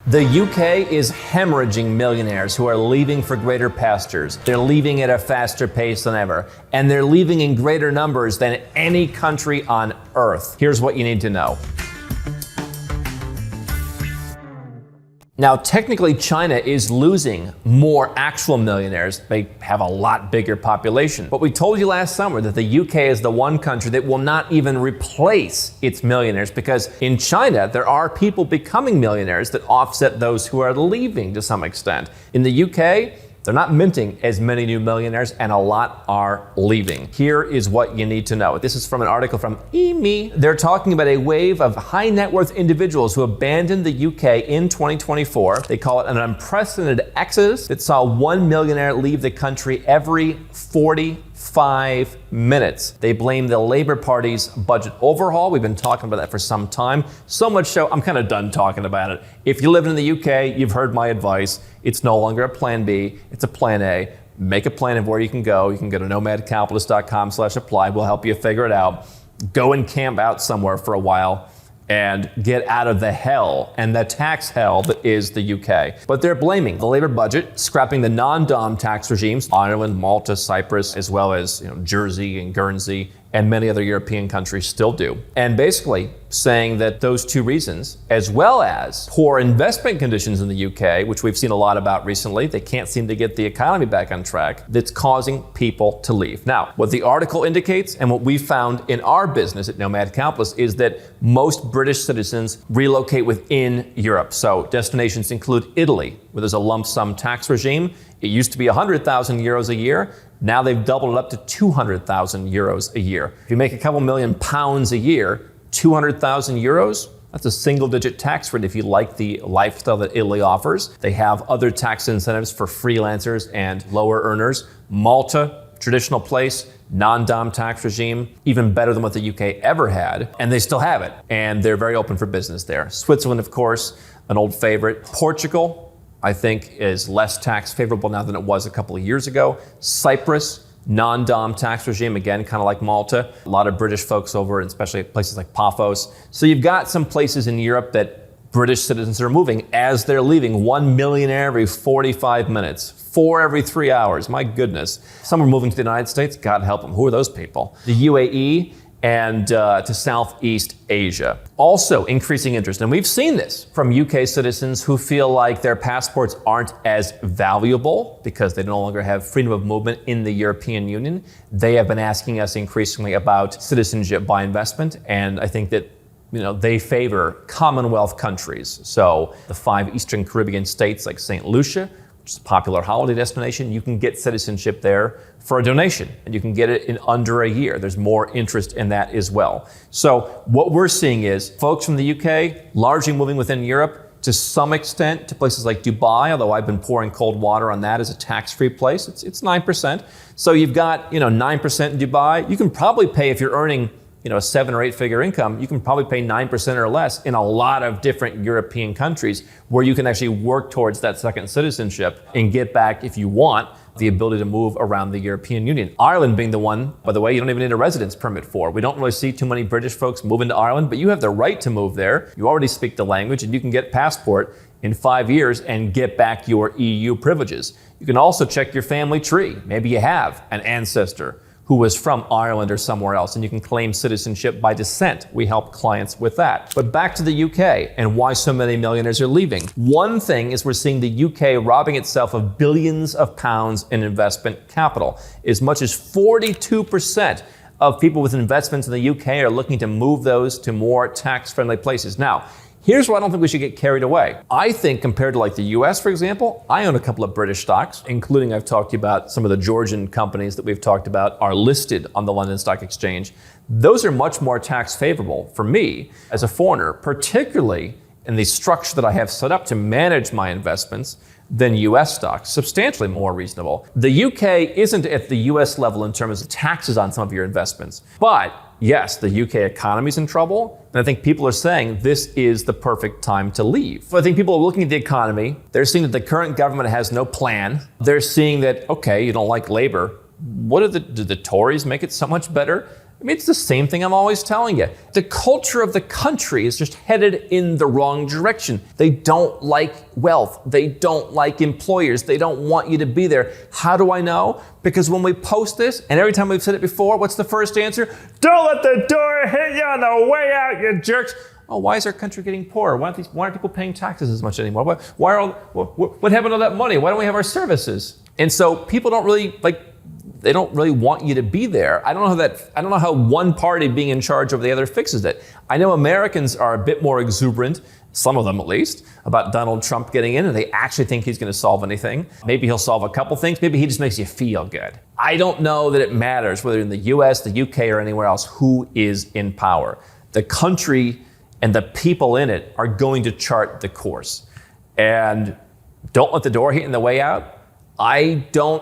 The UK is hemorrhaging millionaires who are leaving for greater pastures. They're leaving at a faster pace than ever, and they're leaving in greater numbers than any country on earth. Here's what you need to know. Now, technically, China is losing more actual millionaires. They have a lot bigger population. But we told you last summer that the UK is the one country that will not even replace its millionaires, because in China, there are people becoming millionaires that offset those who are leaving to some extent. In the UK, they're not minting as many new millionaires, and a lot are leaving. Here is what you need to know. This is from an article from EME. They're talking about a wave of high net worth individuals who abandoned the UK in 2024. They call it an unprecedented exodus that saw one millionaire leave the country every 45 minutes. They blame the Labour Party's budget overhaul. We've been talking about that for some time. So much so, I'm kind of done talking about it. If you live in the UK, you've heard my advice. It's no longer a plan B, it's a plan A. Make a plan of where you can go. You can go to nomadcapitalist.com/apply. We'll help you figure it out. Go and camp out somewhere for a while and get out of the hell and the tax hell that is the UK. But they're blaming the Labour budget, scrapping the non-dom tax regimes, Ireland, Malta, Cyprus, as well as Jersey and Guernsey, and many other European countries still do. And basically saying that those two reasons, as well as poor investment conditions in the UK, which we've seen a lot about recently, they can't seem to get the economy back on track, that's causing people to leave. Now, what the article indicates and what we found in our business at Nomad Capitalist is that most British citizens relocate within Europe. So destinations include Italy, where there's a lump sum tax regime. It used to be 100,000 euros a year. Now they've doubled it up to 200,000 euros a year. If you make a couple million pounds a year, 200,000 euros, that's a single-digit tax rate if you like the lifestyle that Italy offers. They have other tax incentives for freelancers and lower earners. Malta, traditional place, non-dom tax regime, even better than what the UK ever had, and they still have it. And they're very open for business there. Switzerland, of course, an old favorite. Portugal, I think, is less tax favorable now than it was a couple of years ago. Cyprus, non-dom tax regime, again, kind of like Malta. A lot of British folks over, especially places like Paphos. So you've got some places in Europe that British citizens are moving as they're leaving. 1 millionaire every 45 minutes, 4 every 3 hours. My goodness. Some are moving to the United States. God help them. Who are those people? The UAE and to Southeast Asia. Also increasing interest. And we've seen this from UK citizens who feel like their passports aren't as valuable because they no longer have freedom of movement in the European Union. They have been asking us increasingly about citizenship by investment. And I think that they favor Commonwealth countries. So the 5 Eastern Caribbean states like St. Lucia, which is a popular holiday destination, you can get citizenship there for a donation, and you can get it in under a year. There's more interest in that as well. So what we're seeing is folks from the UK largely moving within Europe, to some extent to places like Dubai, although I've been pouring cold water on that as a tax-free place. It's 9%. So you've got 9% in Dubai. You can probably pay, if you're earning a 7 or 8 figure income, you can probably pay 9% or less in a lot of different European countries where you can actually work towards that second citizenship and get back, if you want, the ability to move around the European Union. Ireland being the one, by the way, you don't even need a residence permit for. We don't really see too many British folks move into Ireland, but you have the right to move there. You already speak the language, and you can get a passport in 5 years and get back your EU privileges. You can also check your family tree. Maybe you have an ancestor who was from Ireland or somewhere else, and you can claim citizenship by descent. We help clients with that. But back to the UK and why so many millionaires are leaving. One thing is we're seeing the UK robbing itself of billions of pounds in investment capital. As much as 42% of people with investments in the UK are looking to move those to more tax-friendly places. Now, here's where I don't think we should get carried away. I think compared to like the US, for example, I own a couple of British stocks, including I've talked to you about some of the Georgian companies that we've talked about are listed on the London Stock Exchange. Those are much more tax favorable for me as a foreigner, particularly in the structure that I have set up to manage my investments than US stocks, substantially more reasonable. The UK isn't at the US level in terms of taxes on some of your investments, but yes, the UK economy is in trouble, and I think people are saying this is the perfect time to leave. So I think people are looking at the economy, they're seeing that the current government has no plan, they're seeing that, okay, you don't like Labour, do the Tories make it so much better? I mean, it's the same thing I'm always telling you. The culture of the country is just headed in the wrong direction. They don't like wealth. They don't like employers. They don't want you to be there. How do I know? Because when we post this, and every time we've said it before, what's the first answer? Don't let the door hit you on the way out, you jerks. Oh, why is our country getting poorer? Why aren't people paying taxes as much anymore? What happened to that money? Why don't we have our services? And so people don't really they don't really want you to be there. I don't know how one party being in charge over the other fixes it. I know Americans are a bit more exuberant, some of them at least, about Donald Trump getting in, and they actually think he's going to solve anything. Maybe he'll solve a couple things. Maybe he just makes you feel good. I don't know that it matters whether in the US, the UK, or anywhere else who is in power. The country and the people in it are going to chart the course. And don't let the door hit in the way out. I don't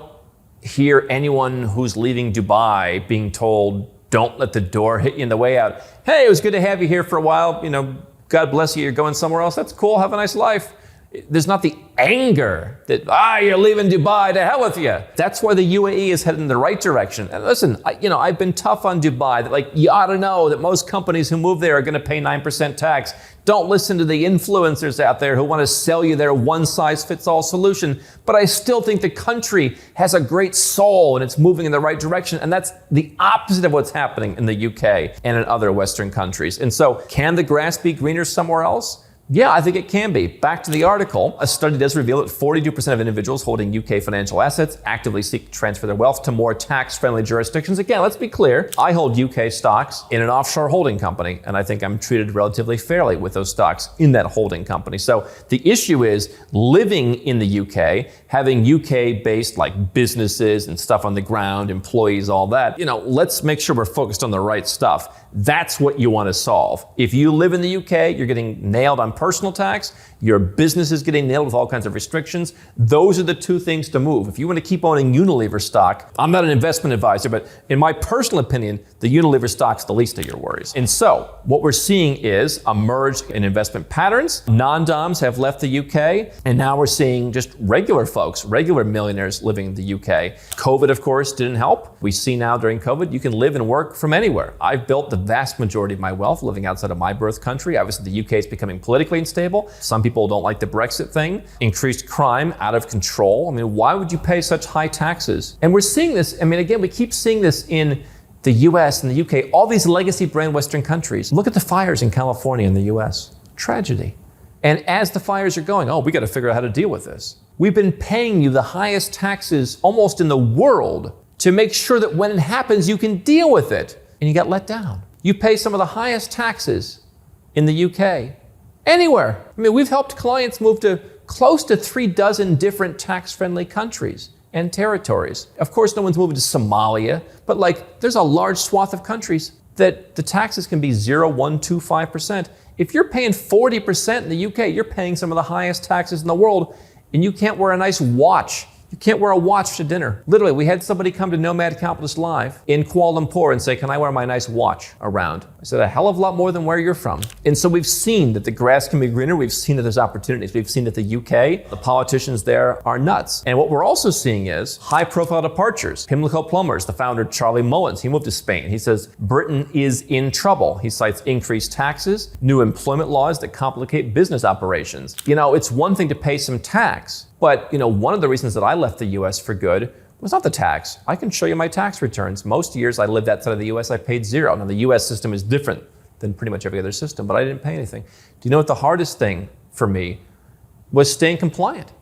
hear anyone who's leaving Dubai being told, don't let the door hit you in the way out. Hey, it was good to have you here for a while. God bless you, you're going somewhere else. That's cool, have a nice life. There's not the anger that, you're leaving Dubai, to hell with you. That's why the UAE is headed in the right direction. And listen, I've been tough on Dubai, that you ought to know that most companies who move there are gonna pay 9% tax. Don't listen to the influencers out there who want to sell you their one-size-fits-all solution. But I still think the country has a great soul and it's moving in the right direction. And that's the opposite of what's happening in the UK and in other Western countries. And so, can the grass be greener somewhere else? Yeah, I think it can be. Back to the article, a study does reveal that 42% of individuals holding UK financial assets actively seek to transfer their wealth to more tax-friendly jurisdictions. Again, let's be clear, I hold UK stocks in an offshore holding company, and I think I'm treated relatively fairly with those stocks in that holding company. So the issue is living in the UK, having UK-based businesses and stuff on the ground, employees, all that. Let's make sure we're focused on the right stuff. That's what you want to solve. If you live in the UK, you're getting nailed on personal tax, your business is getting nailed with all kinds of restrictions. Those are the two things to move. If you want to keep owning Unilever stock, I'm not an investment advisor, but in my personal opinion, the Unilever stock's the least of your worries. And so what we're seeing is a merge in investment patterns. Non-doms have left the UK, and now we're seeing just regular folks, regular millionaires living in the UK. COVID, of course, didn't help. We see now during COVID, you can live and work from anywhere. I've built the vast majority of my wealth living outside of my birth country. Obviously, the UK is becoming politically unstable. Some people don't like the Brexit thing. Increased crime, out of control. Why would you pay such high taxes? And we're seeing this, again, we keep seeing this in the US and the UK, all these legacy brand Western countries. Look at the fires in California and the US. Tragedy. And as the fires are going, we got to figure out how to deal with this. We've been paying you the highest taxes almost in the world to make sure that when it happens, you can deal with it. And you got let down. You pay some of the highest taxes in the UK. Anywhere. We've helped clients move to close to 36 different tax-friendly countries and territories. Of course, no one's moving to Somalia, but there's a large swath of countries that the taxes can be 0, 1, 2, 5%. If you're paying 40% in the UK, you're paying some of the highest taxes in the world, and you can't wear a nice watch. You can't wear a watch to dinner. Literally, we had somebody come to Nomad Capitalist Live in Kuala Lumpur and say, can I wear my nice watch around? I said, a hell of a lot more than where you're from. And so we've seen that the grass can be greener. We've seen that there's opportunities. We've seen that the UK, the politicians there are nuts. And what we're also seeing is high-profile departures. Pimlico Plumbers, the founder, Charlie Mullins, he moved to Spain. He says, Britain is in trouble. He cites increased taxes, new employment laws that complicate business operations. It's one thing to pay some tax, but one of the reasons that I left the US for good was not the tax. I can show you my tax returns. Most years I lived outside of the US, I paid 0. Now the US system is different than pretty much every other system, but I didn't pay anything. Do you know what the hardest thing for me was? Staying compliant.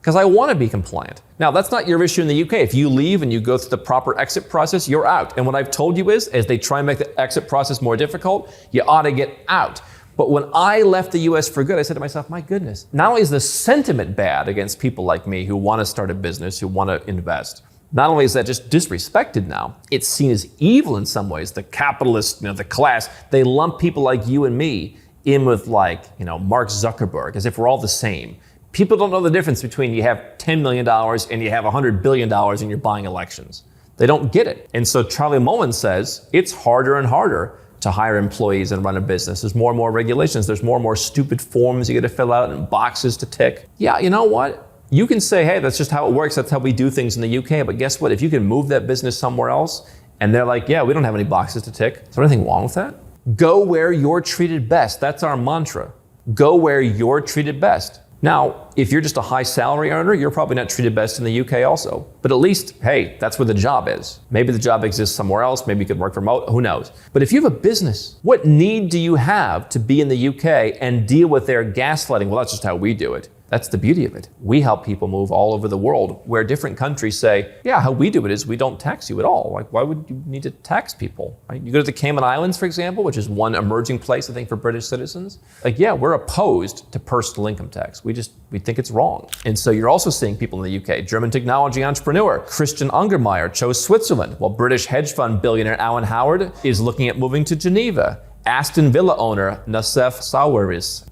Because I want to be compliant. Now that's not your issue in the UK. If you leave and you go through the proper exit process, you're out. And what I've told you is, as they try and make the exit process more difficult, you ought to get out. But when I left the US for good, I said to myself, my goodness, not only is the sentiment bad against people like me who want to start a business, who want to invest, not only is that just disrespected now, it's seen as evil in some ways. The capitalists, the class, they lump people like you and me in with Mark Zuckerberg, as if we're all the same. People don't know the difference between you have $10 million and you have $100 billion and you're buying elections. They don't get it. And so Charlie Mullins says it's harder and harder to hire employees and run a business. There's more and more regulations. There's more and more stupid forms you got to fill out and boxes to tick. Yeah, you know what? You can say, hey, that's just how it works. That's how we do things in the UK. But guess what? If you can move that business somewhere else And they're like, yeah, we don't have any boxes to tick. Is there anything wrong with that? Go where you're treated best. That's our mantra. Go where you're treated best. Now, if you're just a high salary earner, you're probably not treated best in the UK also. But at least, hey, that's where the job is. Maybe the job exists somewhere else. Maybe you could work remote. Who knows? But if you have a business, what need do you have to be in the UK and deal with their gaslighting? Well, that's just how we do it. That's the beauty of it. We help people move all over the world where different countries say, yeah, how we do it is we don't tax you at all. Like, why would you need to tax people? Right? You go to the Cayman Islands, for example, which is one emerging place, I think, for British citizens. Like, yeah, we're opposed to personal income tax. We think it's wrong. And so you're also seeing people in the UK. German technology entrepreneur Christian Ungermeyer chose Switzerland, while British hedge fund billionaire Alan Howard is looking at moving to Geneva. Aston Villa owner Nassef Sawiris,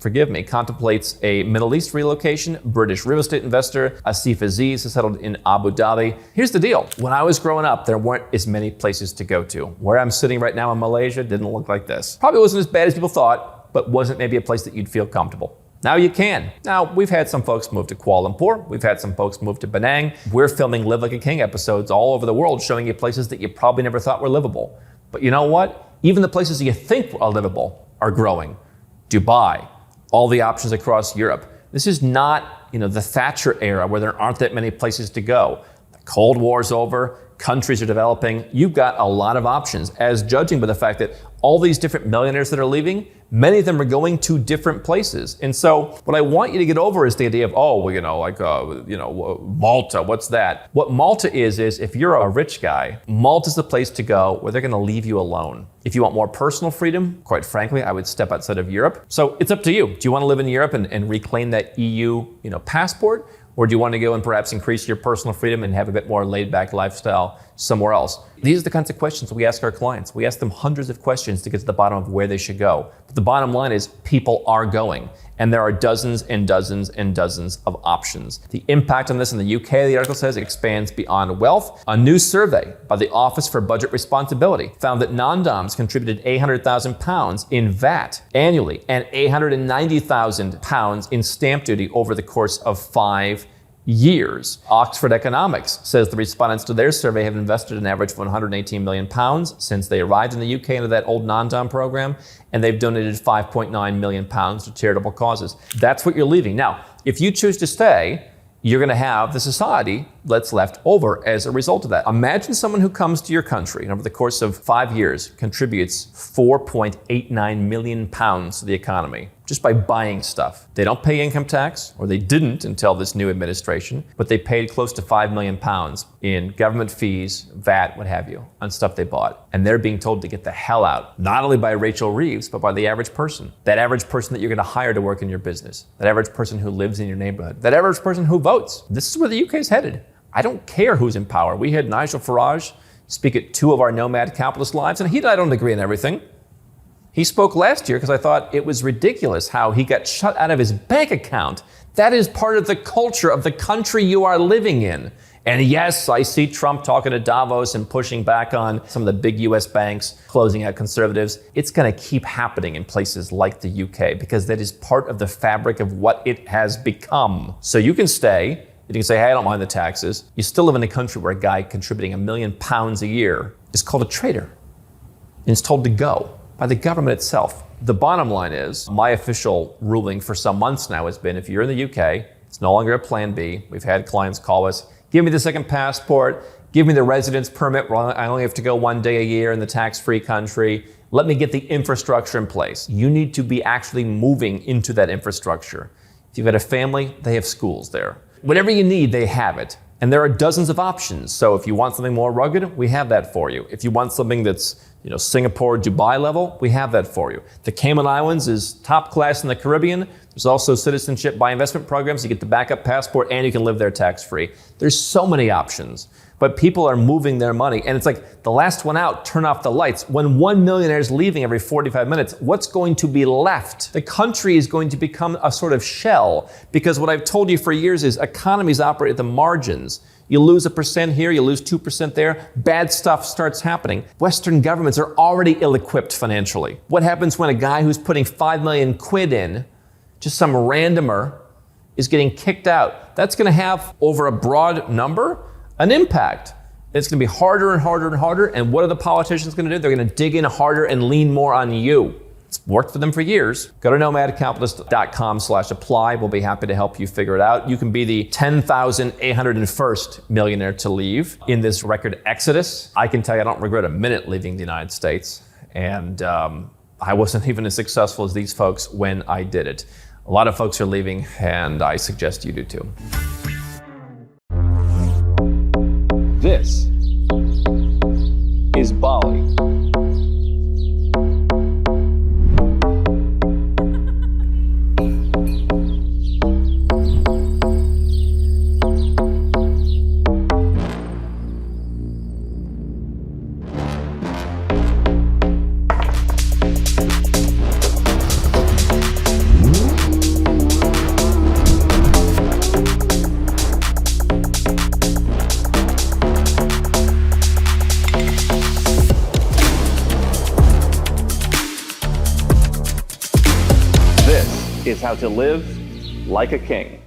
contemplates a Middle East relocation. British real estate investor Asif Aziz has settled in Abu Dhabi. Here's the deal. When I was growing up, there weren't as many places to go to. Where I'm sitting right now in Malaysia didn't look like this. Probably wasn't as bad as people thought, but wasn't maybe a place that you'd feel comfortable. Now you can. Now, we've had some folks move to Kuala Lumpur. We've had some folks move to Penang. We're filming Live Like a King episodes all over the world, showing you places that you probably never thought were livable. But you know what? Even the places you think are livable are growing. Dubai, all the options across Europe. This is not, the Thatcher era where there aren't that many places to go. The Cold War's over, countries are developing. You've got a lot of options, as judging by the fact that all these different millionaires that are leaving, many of them are going to different places. And so what I want you to get over is the idea of, Malta, what's that? What Malta is if you're a rich guy, Malta's the place to go where they're gonna leave you alone. If you want more personal freedom, quite frankly, I would step outside of Europe. So it's up to you. Do you wanna live in Europe and reclaim that EU, passport? Or do you want to go and perhaps increase your personal freedom and have a bit more laid-back lifestyle somewhere else? These are the kinds of questions we ask our clients. We ask them hundreds of questions to get to the bottom of where they should go. But the bottom line is people are going, and there are dozens and dozens and dozens of options. The impact on this in the UK, the article says, expands beyond wealth. A new survey by the Office for Budget Responsibility found that non-doms contributed £800,000 in VAT annually and £890,000 in stamp duty over the course of 5 years. Oxford Economics says the respondents to their survey have invested an average of £118 million since they arrived in the UK into that old non-dom program, and they've donated £5.9 million to charitable causes. That's what you're leaving. Now, if you choose to stay, you're going to have the society that's left over as a result of that. Imagine someone who comes to your country and over the course of 5 years contributes £4.89 million to the economy just by buying stuff. They don't pay income tax, or they didn't until this new administration, but they paid close to £5 million in government fees, VAT, what have you, on stuff they bought. And they're being told to get the hell out, not only by Rachel Reeves, but by the average person. That average person that you're going to hire to work in your business. That average person who lives in your neighborhood. That average person who votes. This is where the UK is headed. I don't care who's in power. We had Nigel Farage speak at 2 of our Nomad Capitalist lives, and he and I don't agree on everything. He spoke last year because I thought it was ridiculous how he got shut out of his bank account. That is part of the culture of the country you are living in. And yes, I see Trump talking to Davos and pushing back on some of the big US banks, closing out conservatives. It's going to keep happening in places like the UK because that is part of the fabric of what it has become. So you can stay. You can say, hey, I don't mind the taxes. You still live in a country where a guy contributing £1 million a year is called a traitor and is told to go by the government itself. The bottom line is, my official ruling for some months now has been, if you're in the UK, it's no longer a plan B. We've had clients call us, give me the second passport, give me the residence permit where I only have to go 1 day a year in the tax-free country. Let me get the infrastructure in place. You need to be actually moving into that infrastructure. If you've got a family, they have schools there. Whatever you need, they have it. And there are dozens of options. So if you want something more rugged, we have that for you. If you want something that's Singapore, Dubai level, we have that for you. The Cayman Islands is top class in the Caribbean. There's also citizenship by investment programs. You get the backup passport and you can live there tax-free. There's so many options, but people are moving their money. And it's like the last one out, turn off the lights. When one millionaire is leaving every 45 minutes, what's going to be left? The country is going to become a sort of shell, because what I've told you for years is economies operate at the margins. You lose 1% here, you lose 2% there, bad stuff starts happening. Western governments are already ill-equipped financially. What happens when a guy who's putting 5 million quid in, just some randomer, is getting kicked out? That's going to have, over a broad number, an impact. It's going to be harder and harder and harder. And what are the politicians going to do? They're going to dig in harder and lean more on you. It's worked for them for years. Go to nomadcapitalist.com/apply. We'll be happy to help you figure it out. You can be the 10,801st millionaire to leave in this record exodus. I can tell you I don't regret a minute leaving the United States. And I wasn't even as successful as these folks when I did it. A lot of folks are leaving, and I suggest you do too. This is Bali. Is how to live like a king.